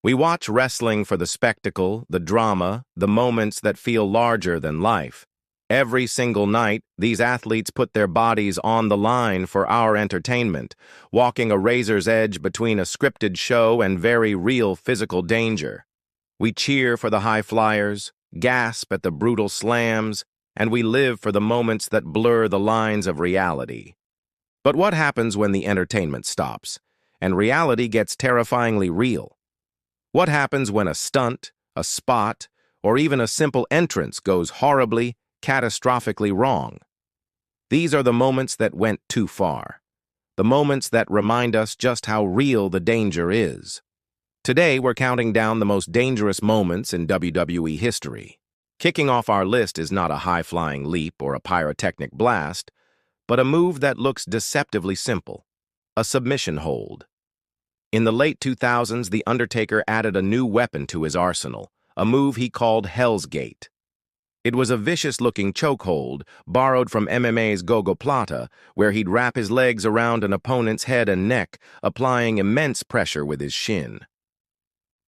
We watch wrestling for the spectacle, the drama, the moments that feel larger than life. Every single night, these athletes put their bodies on the line for our entertainment, walking a razor's edge between a scripted show and very real physical danger. We cheer for the high flyers, gasp at the brutal slams, and we live for the moments that blur the lines of reality. But what happens when the entertainment stops, and reality gets terrifyingly real? What happens when a stunt, a spot, or even a simple entrance goes horribly, catastrophically wrong? These are the moments that went too far. The moments that remind us just how real the danger is. Today, we're counting down the most dangerous moments in WWE history. Kicking off our list is not a high-flying leap or a pyrotechnic blast, but a move that looks deceptively simple: a submission hold. In the late 2000s, The Undertaker added a new weapon to his arsenal, a move he called Hell's Gate. It was a vicious-looking chokehold, borrowed from MMA's Gogoplata, where he'd wrap his legs around an opponent's head and neck, applying immense pressure with his shin.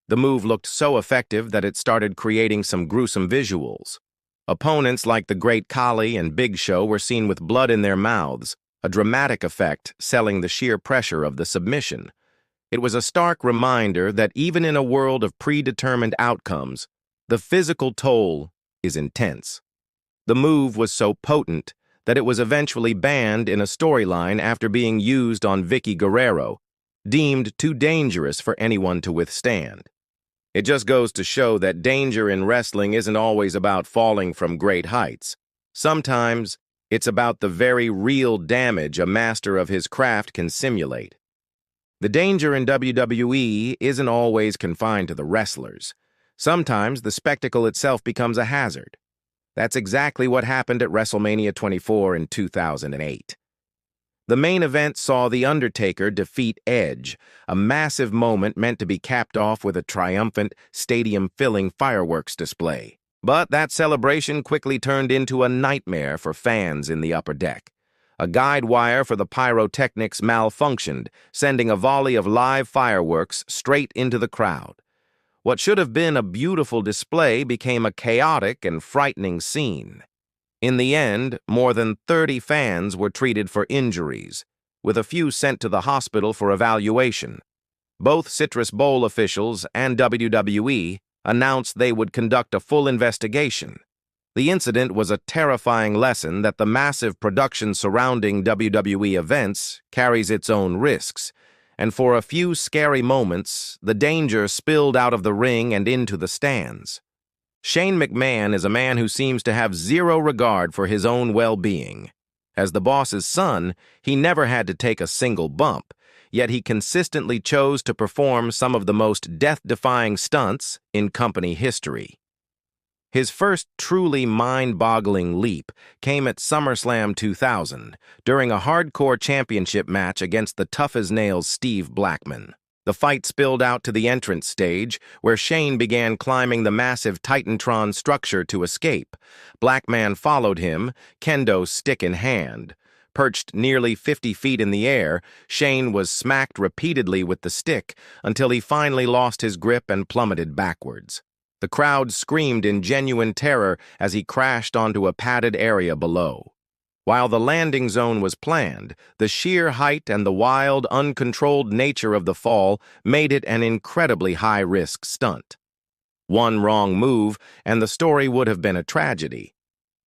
The move looked so effective that it started creating some gruesome visuals. Opponents like the Great Khali and Big Show were seen with blood in their mouths, a dramatic effect selling the sheer pressure of the submission. It was a stark reminder that even in a world of predetermined outcomes, the physical toll is intense. The move was so potent that it was eventually banned in a storyline after being used on Vicky Guerrero, deemed too dangerous for anyone to withstand. It just goes to show that danger in wrestling isn't always about falling from great heights. Sometimes, it's about the very real damage a master of his craft can simulate. The danger in WWE isn't always confined to the wrestlers. Sometimes the spectacle itself becomes a hazard. That's exactly what happened at WrestleMania 24 in 2008. The main event saw The Undertaker defeat Edge, a massive moment meant to be capped off with a triumphant, stadium-filling fireworks display. But that celebration quickly turned into a nightmare for fans in the upper deck. A guide wire for the pyrotechnics malfunctioned, sending a volley of live fireworks straight into the crowd. What should have been a beautiful display became a chaotic and frightening scene. In the end, more than 30 fans were treated for injuries, with a few sent to the hospital for evaluation. Both Citrus Bowl officials and WWE announced they would conduct a full investigation. The incident was a terrifying lesson that the massive production surrounding WWE events carries its own risks, and for a few scary moments, the danger spilled out of the ring and into the stands. Shane McMahon is a man who seems to have zero regard for his own well-being. As the boss's son, he never had to take a single bump, yet he consistently chose to perform some of the most death-defying stunts in company history. His first truly mind-boggling leap came at SummerSlam 2000, during a hardcore championship match against the tough-as-nails Steve Blackman. The fight spilled out to the entrance stage, where Shane began climbing the massive Titantron structure to escape. Blackman followed him, kendo stick in hand. Perched nearly 50 feet in the air, Shane was smacked repeatedly with the stick until he finally lost his grip and plummeted backwards. The crowd screamed in genuine terror as he crashed onto a padded area below. While the landing zone was planned, the sheer height and the wild, uncontrolled nature of the fall made it an incredibly high-risk stunt. One wrong move, and the story would have been a tragedy.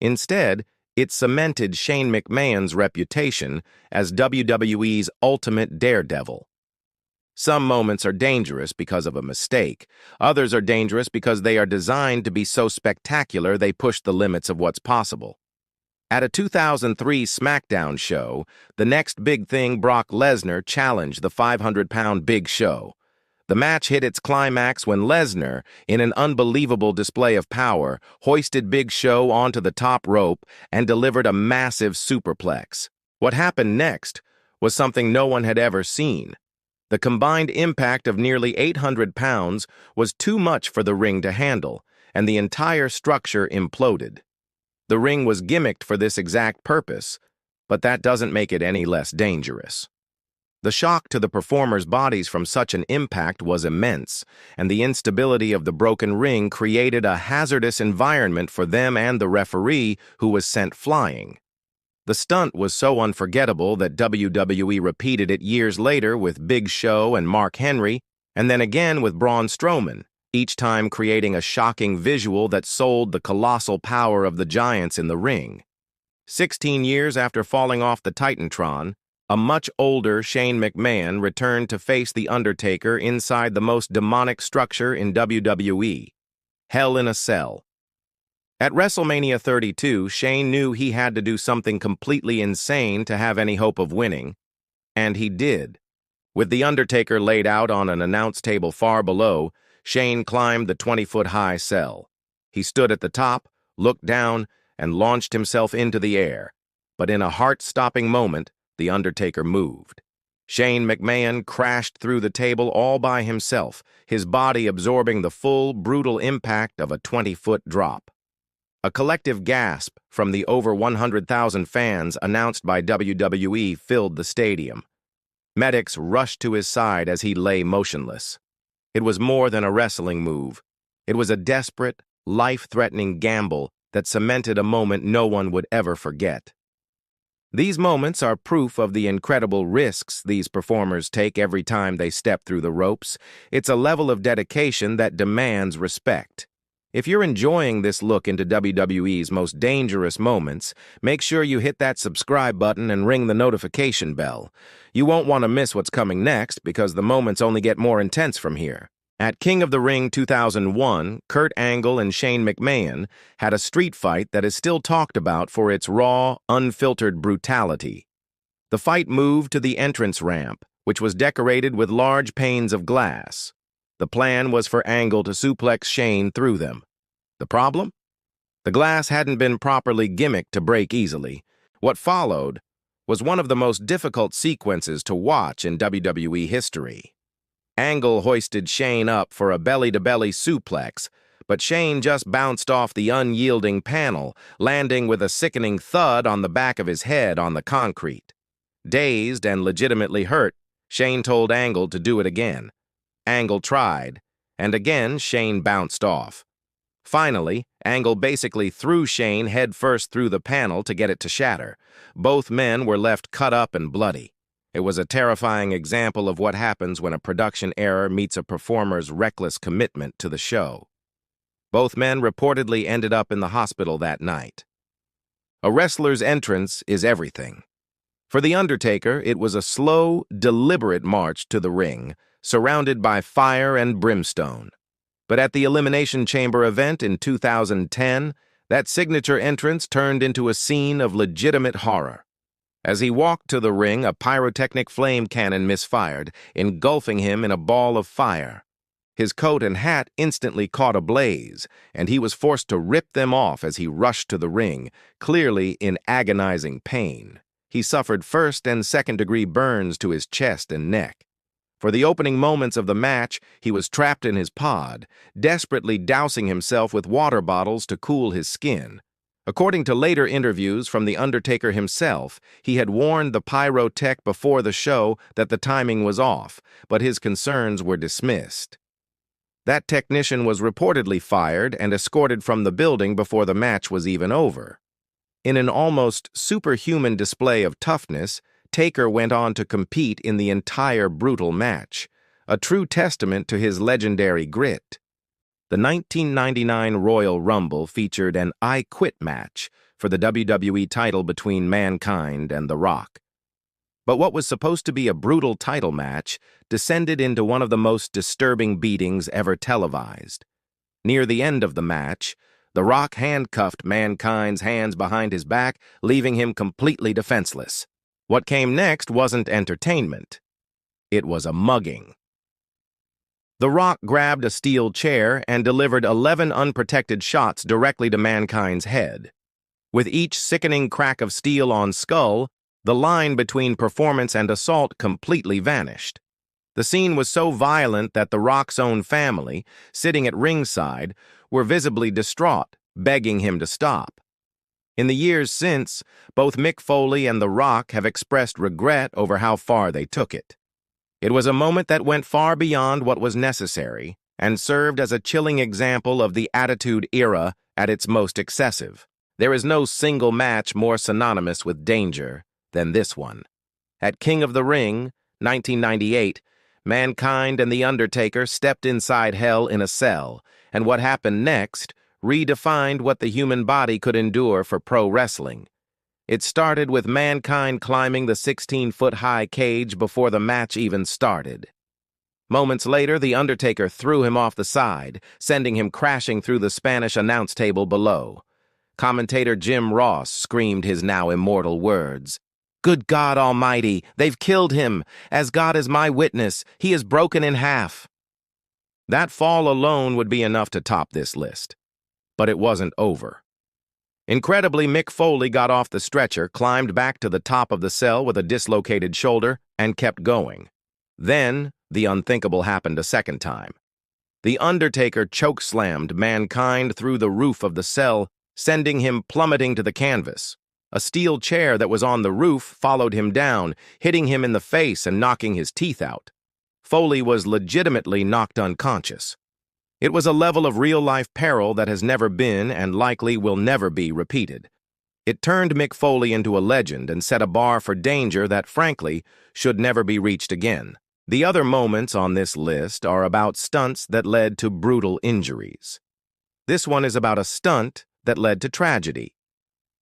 Instead, it cemented Shane McMahon's reputation as WWE's ultimate daredevil. Some moments are dangerous because of a mistake. Others are dangerous because they are designed to be so spectacular they push the limits of what's possible. At a 2003 SmackDown show, the next big thing, Brock Lesnar challenged the 500-pound Big Show. The match hit its climax when Lesnar, in an unbelievable display of power, hoisted Big Show onto the top rope and delivered a massive superplex. What happened next was something no one had ever seen. The combined impact of nearly 800 pounds was too much for the ring to handle, and the entire structure imploded. The ring was gimmicked for this exact purpose, but that doesn't make it any less dangerous. The shock to the performers' bodies from such an impact was immense, and the instability of the broken ring created a hazardous environment for them and the referee, who was sent flying. The stunt was so unforgettable that WWE repeated it years later with Big Show and Mark Henry, and then again with Braun Strowman, each time creating a shocking visual that sold the colossal power of the giants in the ring. 16 years after falling off the Titantron, a much older Shane McMahon returned to face The Undertaker inside the most demonic structure in WWE, Hell in a Cell. At WrestleMania 32, Shane knew he had to do something completely insane to have any hope of winning, and he did. With The Undertaker laid out on an announce table far below, Shane climbed the 20-foot-high cell. He stood at the top, looked down, and launched himself into the air. But in a heart-stopping moment, The Undertaker moved. Shane McMahon crashed through the table all by himself, his body absorbing the full, brutal impact of a 20-foot drop. A collective gasp from the over 100,000 fans announced by WWE filled the stadium. Medics rushed to his side as he lay motionless. It was more than a wrestling move. It was a desperate, life-threatening gamble that cemented a moment no one would ever forget. These moments are proof of the incredible risks these performers take every time they step through the ropes. It's a level of dedication that demands respect. If you're enjoying this look into WWE's most dangerous moments, make sure you hit that subscribe button and ring the notification bell. You won't want to miss what's coming next because the moments only get more intense from here. At King of the Ring 2001, Kurt Angle and Shane McMahon had a street fight that is still talked about for its raw, unfiltered brutality. The fight moved to the entrance ramp, which was decorated with large panes of glass. The plan was for Angle to suplex Shane through them. The problem? The glass hadn't been properly gimmicked to break easily. What followed was one of the most difficult sequences to watch in WWE history. Angle hoisted Shane up for a belly-to-belly suplex, but Shane just bounced off the unyielding panel, landing with a sickening thud on the back of his head on the concrete. Dazed and legitimately hurt, Shane told Angle to do it again. Angle tried, and again Shane bounced off. Finally, Angle basically threw Shane headfirst through the panel to get it to shatter. Both men were left cut up and bloody. It was a terrifying example of what happens when a production error meets a performer's reckless commitment to the show. Both men reportedly ended up in the hospital that night. A wrestler's entrance is everything. For The Undertaker, it was a slow, deliberate march to the ring, surrounded by fire and brimstone. But at the Elimination Chamber event in 2010, that signature entrance turned into a scene of legitimate horror. As he walked to the ring, a pyrotechnic flame cannon misfired, engulfing him in a ball of fire. His coat and hat instantly caught ablaze, and he was forced to rip them off as he rushed to the ring, clearly in agonizing pain. He suffered first- and second-degree burns to his chest and neck. For the opening moments of the match, he was trapped in his pod, desperately dousing himself with water bottles to cool his skin. According to later interviews from The Undertaker himself, he had warned the pyrotech before the show that the timing was off, but his concerns were dismissed. That technician was reportedly fired and escorted from the building before the match was even over. In an almost superhuman display of toughness, Taker went on to compete in the entire brutal match, a true testament to his legendary grit. The 1999 Royal Rumble featured an I Quit match for the WWE title between Mankind and The Rock. But what was supposed to be a brutal title match descended into one of the most disturbing beatings ever televised. Near the end of the match, The Rock handcuffed Mankind's hands behind his back, leaving him completely defenseless. What came next wasn't entertainment. It was a mugging. The Rock grabbed a steel chair and delivered 11 unprotected shots directly to Mankind's head. With each sickening crack of steel on skull, the line between performance and assault completely vanished. The scene was so violent that The Rock's own family, sitting at ringside, were visibly distraught, begging him to stop. In the years since, both Mick Foley and The Rock have expressed regret over how far they took it. It was a moment that went far beyond what was necessary and served as a chilling example of the Attitude Era at its most excessive. There is no single match more synonymous with danger than this one. At King of the Ring, 1998, Mankind and The Undertaker stepped inside Hell in a cell, and what happened next redefined what the human body could endure for pro wrestling. It started with Mankind climbing the 16-foot-high cage before the match even started. Moments later, The Undertaker threw him off the side, sending him crashing through the Spanish announce table below. Commentator Jim Ross screamed his now immortal words, "Good God Almighty, they've killed him! As God is my witness, he is broken in half." That fall alone would be enough to top this list. But it wasn't over. Incredibly, Mick Foley got off the stretcher, climbed back to the top of the cell with a dislocated shoulder, and kept going. Then, the unthinkable happened a second time. The Undertaker chokeslammed Mankind through the roof of the cell, sending him plummeting to the canvas. A steel chair that was on the roof followed him down, hitting him in the face and knocking his teeth out. Foley was legitimately knocked unconscious. It was a level of real-life peril that has never been and likely will never be repeated. It turned Mick Foley into a legend and set a bar for danger that, frankly, should never be reached again. The other moments on this list are about stunts that led to brutal injuries. This one is about a stunt that led to tragedy.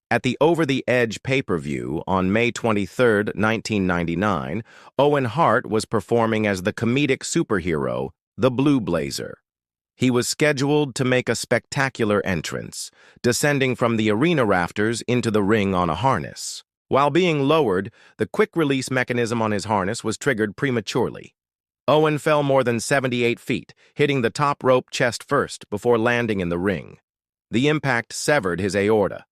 At the Over the Edge pay-per-view on May 23, 1999, Owen Hart was performing as the comedic superhero, the Blue Blazer. He was scheduled to make a spectacular entrance, descending from the arena rafters into the ring on a harness. While being lowered, the quick-release mechanism on his harness was triggered prematurely. Owen fell more than 78 feet, hitting the top rope chest first before landing in the ring. The impact severed his aorta.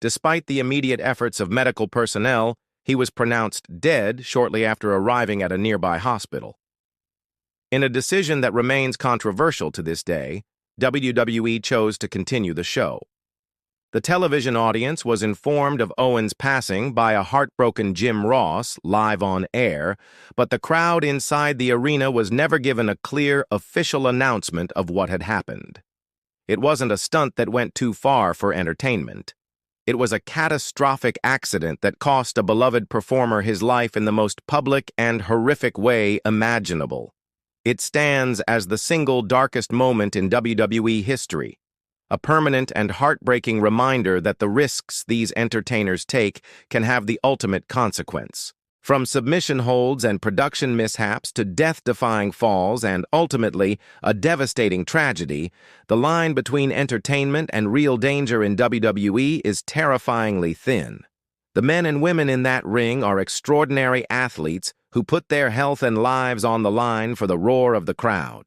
Despite the immediate efforts of medical personnel, he was pronounced dead shortly after arriving at a nearby hospital. In a decision that remains controversial to this day, WWE chose to continue the show. The television audience was informed of Owen's passing by a heartbroken Jim Ross live on air, but the crowd inside the arena was never given a clear, official announcement of what had happened. It wasn't a stunt that went too far for entertainment. It was a catastrophic accident that cost a beloved performer his life in the most public and horrific way imaginable. It stands as the single darkest moment in WWE history, a permanent and heartbreaking reminder that the risks these entertainers take can have the ultimate consequence. From submission holds and production mishaps to death-defying falls and, ultimately, a devastating tragedy, the line between entertainment and real danger in WWE is terrifyingly thin. The men and women in that ring are extraordinary athletes who put their health and lives on the line for the roar of the crowd.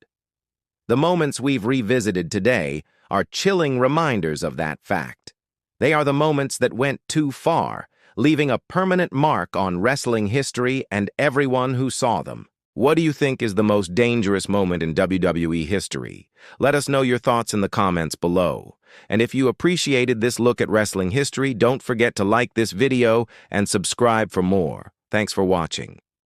The moments we've revisited today are chilling reminders of that fact. They are the moments that went too far, leaving a permanent mark on wrestling history and everyone who saw them. What do you think is the most dangerous moment in WWE history? Let us know your thoughts in the comments below. And if you appreciated this look at wrestling history, don't forget to like this video and subscribe for more. Thanks for watching.